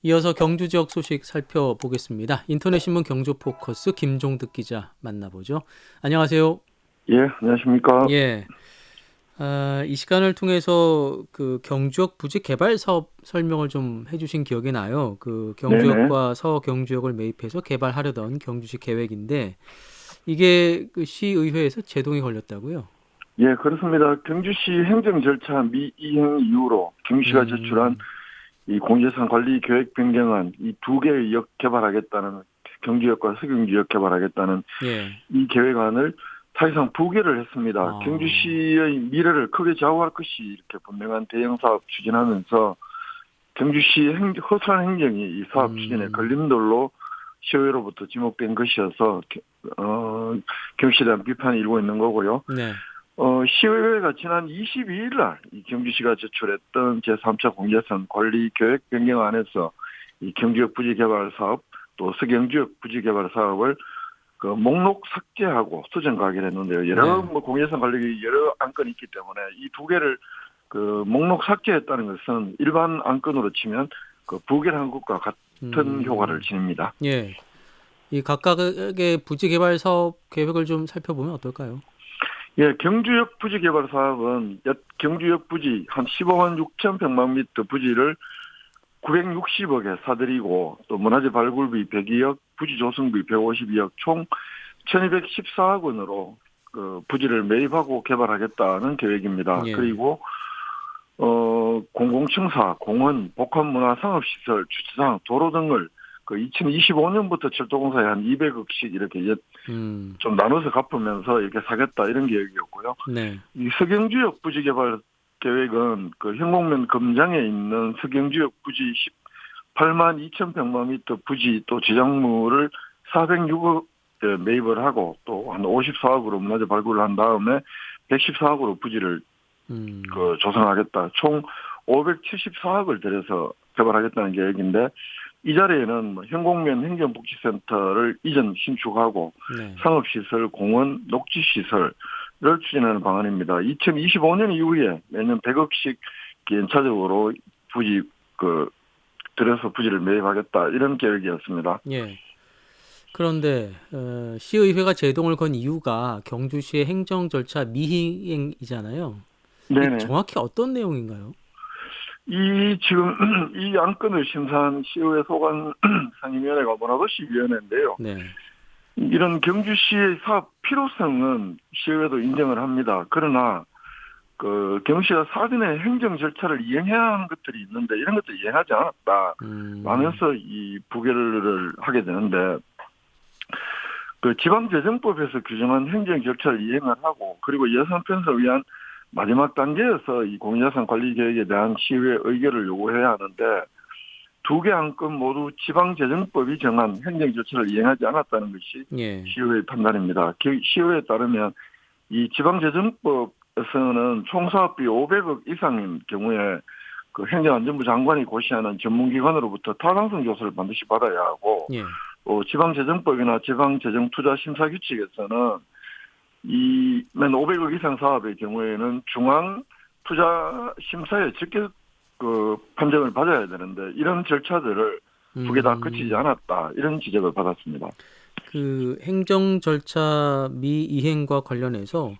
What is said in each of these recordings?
이어서 경주 지역 소식 살펴보겠습니다. 인터넷신문 경주포커스 김종득 기자 만나보죠. 안녕하세요. 예, 안녕하십니까. 예, 이 시간을 통해서 그 경주역 부지 개발 사업 설명을 좀 해주신 기억이 나요. 그 네네. 경주역과 서경주역을 매입해서 개발하려던 경주시 계획인데 이게 그 시의회에서 제동이 걸렸다고요? 예, 그렇습니다. 경주시 행정 절차 미이행 이후로 경주시가 제출한 음, 이 공유재산 관리 계획 변경안 이 두 개의 역 개발하겠다는 경주역과 서경주역 개발하겠다는 예, 이 계획안을 사실상 부결을 했습니다. 아, 경주시의 미래를 크게 좌우할 것이 이렇게 분명한 대형 사업 추진하면서 경주시 허술한 행정이 이 사업 추진에 음, 걸림돌로 시의회로부터 지목된 것이어서 경주시에 대한 비판이 일고 있는 거고요. 네, 시의회가 지난 22일 날 이 경주시가 제출했던 제3차 공개선 관리 계획 변경안에서 이 경주역 부지 개발 사업 또 서경주역 부지 개발 사업을 그 목록 삭제하고 수정 가결 했는데요. 여러 네, 뭐 공개선 관리 여러 안건이 있기 때문에 이 두 개를 그 목록 삭제했다는 것은 일반 안건으로 치면 그 부결한 것과 같은 효과를 음, 지닙니다. 예. 이 각각의 부지 개발 사업 계획을 좀 살펴보면 어떨까요? 예, 경주역 부지 개발 사업은 경주역 부지 한 15만 6천 평방미터 부지를 960억에 사들이고 또 문화재 발굴비 102억, 부지 조성비 152억, 총 1214억 원으로 그 부지를 매입하고 개발하겠다는 계획입니다. 예. 그리고 공공청사, 공원, 복합문화상업시설, 주차장, 도로 등을 그 2025년부터 철도공사에 한 200억씩 이렇게 음. 좀 나눠서 갚으면서 이렇게 사겠다 이런 계획이었고요. 네. 이 서경주역 부지 개발 계획은 그 현곡면 금장에 있는 서경주역 부지 18만 2천 평방미터 부지 또 지정물을 406억에 매입을 하고 또 한 54억으로 문화재 발굴을 한 다음에 114억으로 부지를 음. 그 조성하겠다. 총 574억을 들여서 개발하겠다는 계획인데 이 자리에는 뭐 현곡면 행정복지센터를 이전 신축하고 네. 상업시설, 공원, 녹지시설을 추진하는 방안입니다. 2025년 이후에 매년 100억씩 연차적으로 부지 들여서 부지를 매입하겠다 이런 계획이었습니다. 예. 그런데 시의회가 제동을 건 이유가 경주시의 행정 절차 미희행이잖아요. 이 네네. 정확히 어떤 내용인가요? 이 지금 이 안건을 심사한 시의회 소관 상임위원회가 문화도시위원회인데요. 네. 이런 경주시의 사업 필요성은 시의회도 인정을 합니다. 그러나 그 경주시가 사전에 행정 절차를 이행해야 하는 것들이 있는데 이런 것도 이행하지 않았다. 음. 라면서 이 부결을 하게 되는데 그 지방재정법에서 규정한 행정 절차를 이행을 하고 그리고 예산 편성을 위한 마지막 단계에서 이 공유자산 관리 계획에 대한 시의회 의결을 요구해야 하는데 두 개 안건 모두 지방재정법이 정한 행정 절차를 이행하지 않았다는 것이 예. 시의회의 판단입니다. 시의회에 따르면 이 지방재정법에서는 총사업비 500억 이상인 경우에 그 행정안전부 장관이 고시하는 전문기관으로부터 타당성 조사를 반드시 받아야 하고 예. 지방재정법이나 지방재정투자심사규칙에서는 이맨 500억 이상 사업의 경우에는 중앙투자심사에 직접 그 판정을 받아야 되는데 이런 절차들을 두 개 다 거치지 음. 않았다 이런 지적을 받았습니다. 그 행정 절차 미이행과 관련해서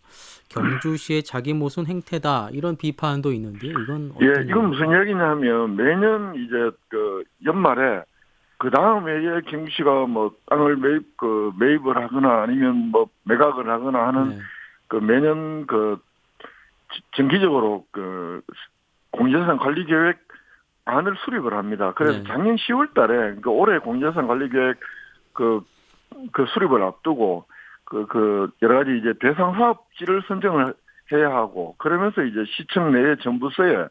경주시의 자기 모순 행태다 이런 비판도 있는데요. 이건 예, 어떤 이건 무슨 내용입니까? 이야기냐면 매년 이제 그 연말에 그 다음 해에 경주시가 뭐 땅을 매입을 하거나 아니면 뭐 매각을 하거나 하는 네. 그 매년 그 정기적으로 그 공유재산 관리 계획 안을 수립을 합니다. 그래서 네. 작년 10월 달에 그 올해 공유재산 관리 계획 그, 그 수립을 앞두고 여러 가지 이제 대상 사업지를 선정을 해야 하고 그러면서 이제 시청 내에 정부서에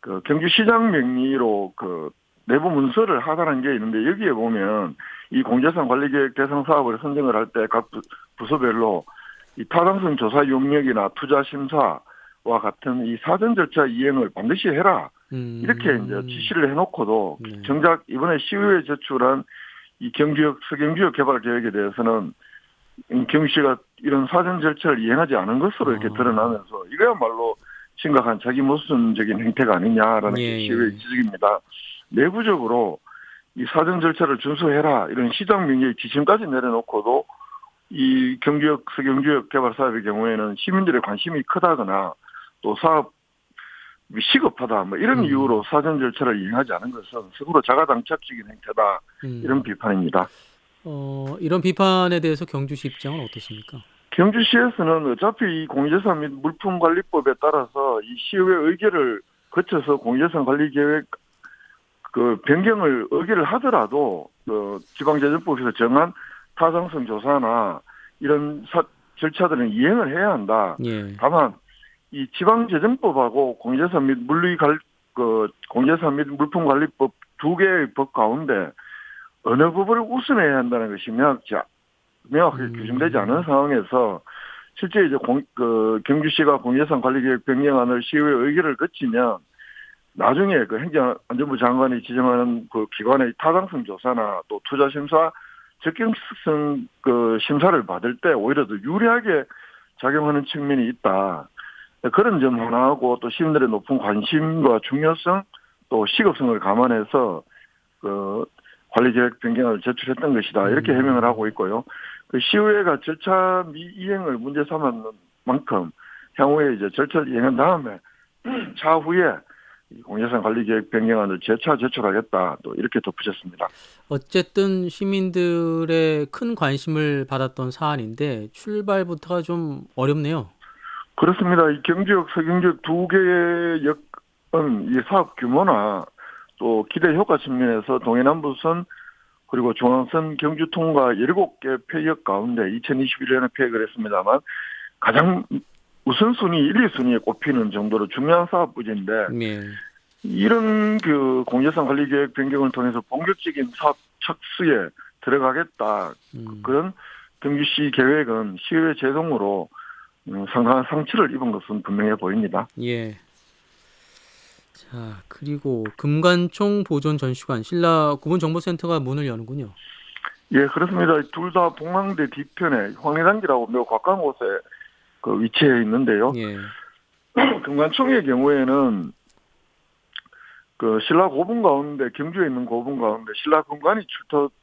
그 경주시장 명의로 그 내부 문서를 하달한 게 있는데 여기에 보면 이 공제상 관리계획 대상 사업을 선정을 할 때 각 부서별로 이 타당성 조사 용역이나 투자 심사와 같은 이 사전 절차 이행을 반드시 해라. 이렇게 이제 음. 지시를 해놓고도 네. 정작 이번에 시의회에 제출한 이 서경지역 개발 계획에 대해서는 경시가 이런 사전 절차를 이행하지 않은 것으로 이렇게 아. 드러나면서 이거야말로 심각한 자기 모순적인 행태가 아니냐라는 예, 게 시의회 예. 지적입니다. 내부적으로 이 사전 절차를 준수해라 이런 시장 명령의 지침까지 내려놓고도 이 경주역 서경주역 개발 사업의 경우에는 시민들의 관심이 크다거나 또 사업이 시급하다 뭐 이런 이유로 사전 절차를 이행하지 않은 것은 스스로 자가당착적인 행태다 이런 비판입니다. 이런 비판에 대해서 경주시 입장은 어떻습니까? 경주시에서는 어차피 이 공유재산 및 물품관리법에 따라서 이 시의회 의결을 거쳐서 공유재산 관리계획 그 변경을 의결을 하더라도 그 지방재정법에서 정한 타당성 조사나 이런 절차들은 이행을 해야 한다. 예. 다만 이 지방재정법하고 공유재산 및 공유재산 및 물품관리법 두 개의 법 가운데 어느 법을 우선해야 한다는 것이 명확하게 규정되지 않은 상황에서 실제 이제 경주시가 공유재산 관리계획 변경안을 시의회 의결을 거치면 나중에 그 행정안전부 장관이 지정하는 그 기관의 타당성 조사나 또 투자심사 적격성 그 심사를 받을 때 오히려 더 유리하게 작용하는 측면이 있다. 그런 점 하나하고 또 시민들의 높은 관심과 중요성 또 시급성을 감안해서 그 관리계획 변경을 제출했던 것이다. 이렇게 해명을 하고 있고요. 그 시의회가 절차 미이행을 문제 삼았는 만큼 향후에 이제 절차를 이행한 다음에 차후에 공유재산 관리계획 변경안을 재차 제출하겠다. 또 이렇게 덧붙였습니다. 어쨌든 시민들의 큰 관심을 받았던 사안인데 출발부터가 좀 어렵네요. 그렇습니다. 이 경주역, 서경주역 두 개의 역은 이 사업 규모나 또 기대 효과 측면에서 동해남부선 그리고 중앙선 경주 통과 7개 폐역 가운데 2021년에 폐역을 했습니다만 가장 우선순위 1, 2순위에 꼽히는 정도로 중요한 사업 부지인데 예. 이런 그 공유재산 관리계획 변경을 통해서 본격적인 사업 착수에 들어가겠다. 그런 경주시 계획은 시의회 제동으로 상당한 상처를 입은 것은 분명해 보입니다. 예. 자, 그리고 금관총 보존 전시관 신라 고분정보센터가 문을 여는군요. 예, 그렇습니다. 둘 다 봉황대 뒤편에 황리단길하고 매우 가까운 곳에 그 위치해 있는데요. 예. 금관총의 경우에는 그 신라 고분 가운데 경주에 있는 고분 가운데 신라 금관이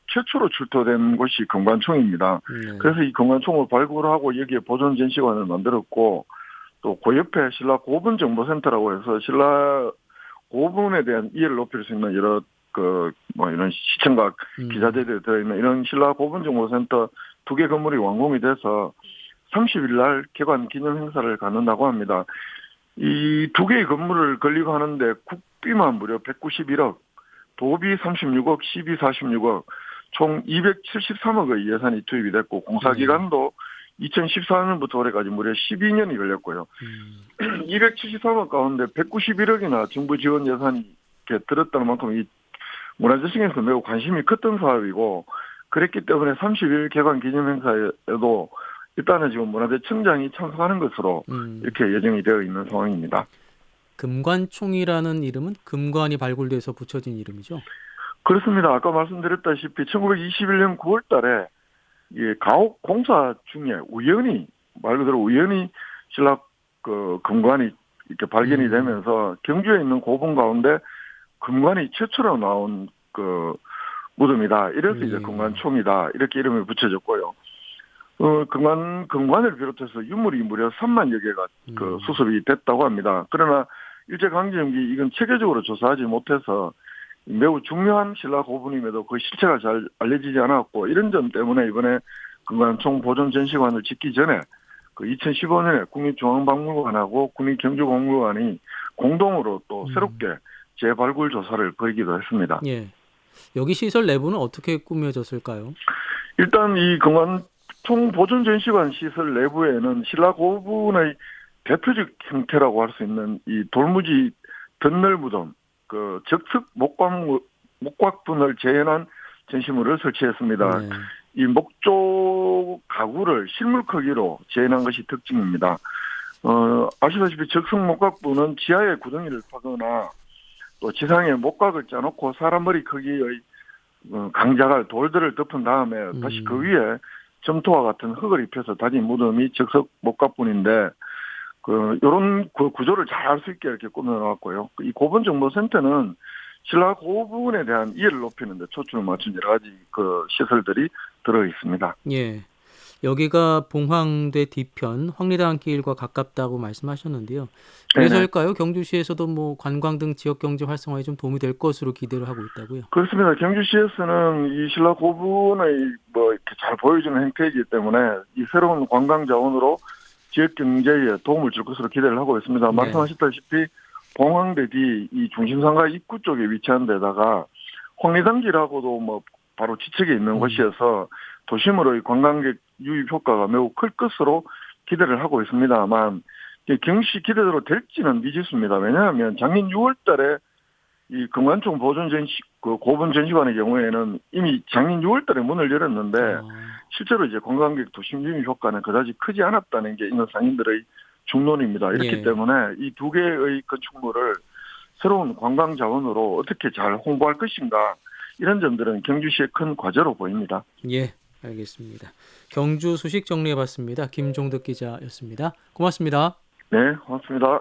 최초로 출토된 곳이 금관총입니다. 그래서 이 금관총을 발굴하고 여기에 보존 전시관을 만들었고 또 그 옆에 신라 고분 정보센터라고 해서 신라 고분에 대한 이해를 높일 수 있는 여러 이런 시청각 기자재들이 들어있는 이런 신라 고분 정보센터 두 개 건물이 완공이 돼서 30일 날 개관 기념 행사를 갖는다고 합니다. 이 두 개의 건물을 건립하는데 국비만 무려 191억, 도비 36억, 시비 46억, 총 273억의 예산이 투입이 됐고 공사기간도 2014년부터 올해까지 무려 12년이 걸렸고요. 273억 가운데 191억이나 정부 지원 예산이 들었다는 만큼 이 문화재청에서 매우 관심이 컸던 사업이고 그랬기 때문에 30일 개관 기념 행사에도 일단은 지금 문화재청장이 참석하는 것으로 이렇게 예정이 되어 있는 상황입니다. 금관총이라는 이름은 금관이 발굴돼서 붙여진 이름이죠? 그렇습니다. 아까 말씀드렸다시피 1921년 9월 달에 가옥 공사 중에 말 그대로 우연히 신라 그 금관이 이렇게 발견이 되면서 경주에 있는 고분 가운데 금관이 최초로 나온 그 무덤이다. 이래서 이제 금관총이다. 이렇게 이름을 붙여졌고요. 금관을 비롯해서 유물이 무려 3만여 개가 그 수습이 됐다고 합니다. 그러나 일제강점기 이건 체계적으로 조사하지 못해서 매우 중요한 신라 고분임에도 그 실체가 잘 알려지지 않았고 이런 점 때문에 이번에 금관총 보존 전시관을 짓기 전에 그 2015년에 국립중앙박물관하고 국립경주박물관이 공동으로 또 새롭게 재발굴 조사를 벌이기도 했습니다. 예. 여기 시설 내부는 어떻게 꾸며졌을까요? 일단 이 금관총 보존 전시관 시설 내부에는 신라 고분의 대표적 형태라고 할 수 있는 이 돌무지 덧늘 무덤, 그 적석 목곽분을 재현한 전시물을 설치했습니다. 이 목조 가구를 실물 크기로 재현한 것이 특징입니다. 아시다시피 적석 목곽분은 지하에 구덩이를 파거나 또 지상에 목곽을 짜놓고 사람 머리 크기의 강자갈 돌들을 덮은 다음에 다시 그 위에 점토와 같은 흙을 입혀서 다진 무덤이 적석 목곽분인데 요런 그 구조를 잘 알 수 있게 이렇게 꾸며놨고요. 이 고분정보센터는 신라 그 부분에 대한 이해를 높이는 데 초점을 맞춘 여러 가지 그 시설들이 들어 있습니다. 예. 여기가 봉황대 뒤편 황리단길과 가깝다고 말씀하셨는데요. 네네. 그래서일까요? 경주시에서도 뭐 관광 등 지역 경제 활성화에 좀 도움이 될 것으로 기대를 하고 있다고요. 그렇습니다. 경주시에서는 이 신라 고분의 뭐 이렇게 잘 보여주는 행태이기 때문에 이 새로운 관광 자원으로 지역 경제에 도움을 줄 것으로 기대를 하고 있습니다. 네. 말씀하셨다시피 봉황대 뒤 이 중심상가 입구 쪽에 위치한 데다가 황리단길하고도 뭐 바로 지척에 있는 곳이어서 도심으로의 관광객 유입 효과가 매우 클 것으로 기대를 하고 있습니다만 경시 기대대로 될지는 미지수입니다. 왜냐하면 작년 6월달에 이 금관총 보존 전시 그 고분 전시관의 경우에는 이미 작년 6월달에 문을 열었는데 아, 실제로 이제 관광객 도심 유입 효과는 그다지 크지 않았다는 게 이런 상인들의 중론입니다. 이렇기 예. 때문에 이 두 개의 건축물을 새로운 관광 자원으로 어떻게 잘 홍보할 것인가 이런 점들은 경주시의 큰 과제로 보입니다. 예. 알겠습니다. 경주 소식 정리해 봤습니다. 김종덕 기자였습니다. 고맙습니다. 네, 고맙습니다.